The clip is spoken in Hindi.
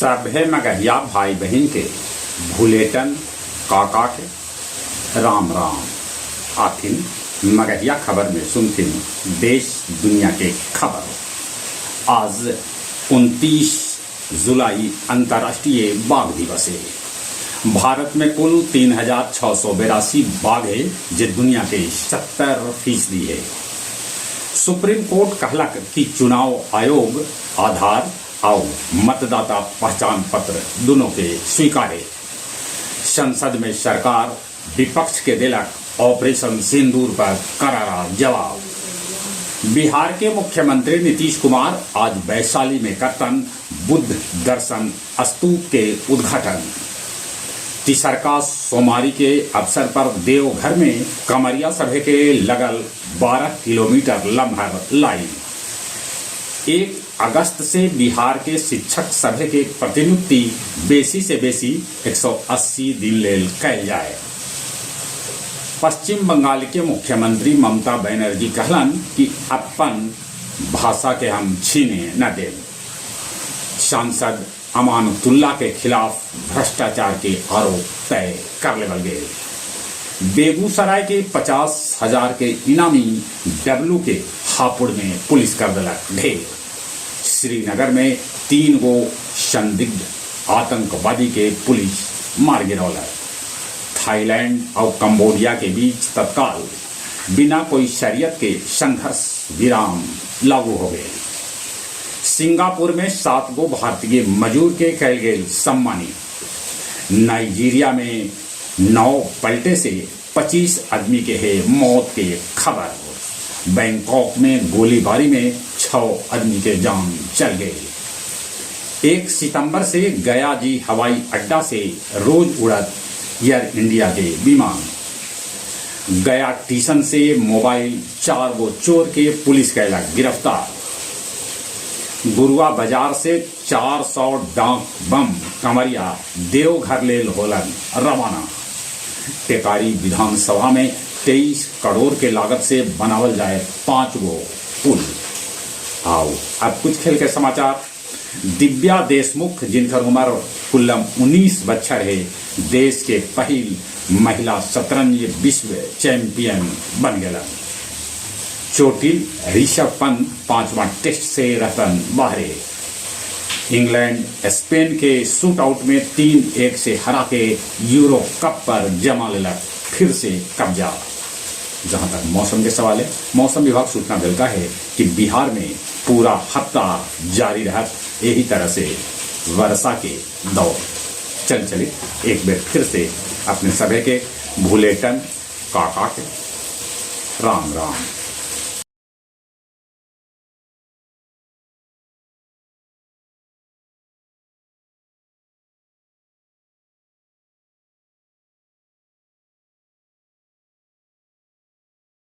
सभे मगहिया भाई बहन के भूलेटन काका के राम राम। आखिन मगहिया खबर में सुनथिन देश दुनिया के खबर। आज 29 जुलाई अंतर्राष्ट्रीय बाघ दिवस है। भारत में कुल 3682 बाघ है, जो दुनिया के 70% है। सुप्रीम कोर्ट कहलक कि चुनाव आयोग आधार और मतदाता पहचान पत्र दोनों के स्वीकारे। संसद में सरकार विपक्ष के दिलक ऑपरेशन सिंदूर पर करारा जवाब। बिहार के मुख्यमंत्री नीतीश कुमार आज वैशाली में करतन बुद्ध दर्शन स्तूप के उद्घाटन। तिसरका सोमवारी के अवसर पर देवघर में कमरिया सभे के लगल 12 किलोमीटर लम्हर लाइन। 1 अगस्त से बिहार के शिक्षक सभे के प्रतिनियुक्ति बेसी से बेसी 180 दिन लेल कैल जाए। पश्चिम बंगाल के मुख्यमंत्री ममता बनर्जी कहलन कि अपन भाषा के हम छीने न दें। सांसद अमानुतुल्ला के खिलाफ भ्रष्टाचार के आरोप तय कर लेवल गए। बेगूसराय के 50,000 के इनामी डब्लू के हापुड़ में पुलिस कर दिलक ढेर। श्रीनगर में 3 गो संदिग्ध आतंकवादी के पुलिस मार गिरौलक। थाईलैंड और कंबोडिया के बीच तत्काल बिना कोई शरीयत के संघर्ष विराम लागू हो गए। सिंगापुर में 7 गो भारतीय मजूर के कैल गेल सम्मानित। नाइजीरिया में 9 पलटे से 25 आदमी के है मौत के खबर। बैंकॉक में गोलीबारी में 6 आदमी के जान चल गए। 1 सितंबर से गया जी हवाई अड्डा से रोज उड़त एयर इंडिया के विमान। गया स्टेशन से मोबाइल 4 गो चोर के पुलिस कैलक गिरफ्तार। गुरुआ बाजार से 400 डाक बम कमरिया देवघर लेल होलन रवाना। टेकारी विधानसभा में 23 करोड़ के लागत से बनावल जाए 5 गो पुल। आओ अब कुछ खेल के समाचार। दिव्या देशमुख जिनकर उम्र कुल 19 बच्चर है, देश के पहल महिला शतरंज विश्व चैंपियन बन गया। चोटिल ऋषभ पंत 5वां टेस्ट से रहतन बाहरे। इंग्लैंड स्पेन के शूट आउट में 3-1 से हरा के यूरो कप पर जमा लेलक फिर से कब्जा। जहां तक मौसम के सवाल है, मौसम विभाग सूचना देता है कि बिहार में पूरा हफ्ता जारी रहत यही तरह से वर्षा के दौर। चलिए एक बार फिर से अपने सभी के भूलेटन काका के राम राम।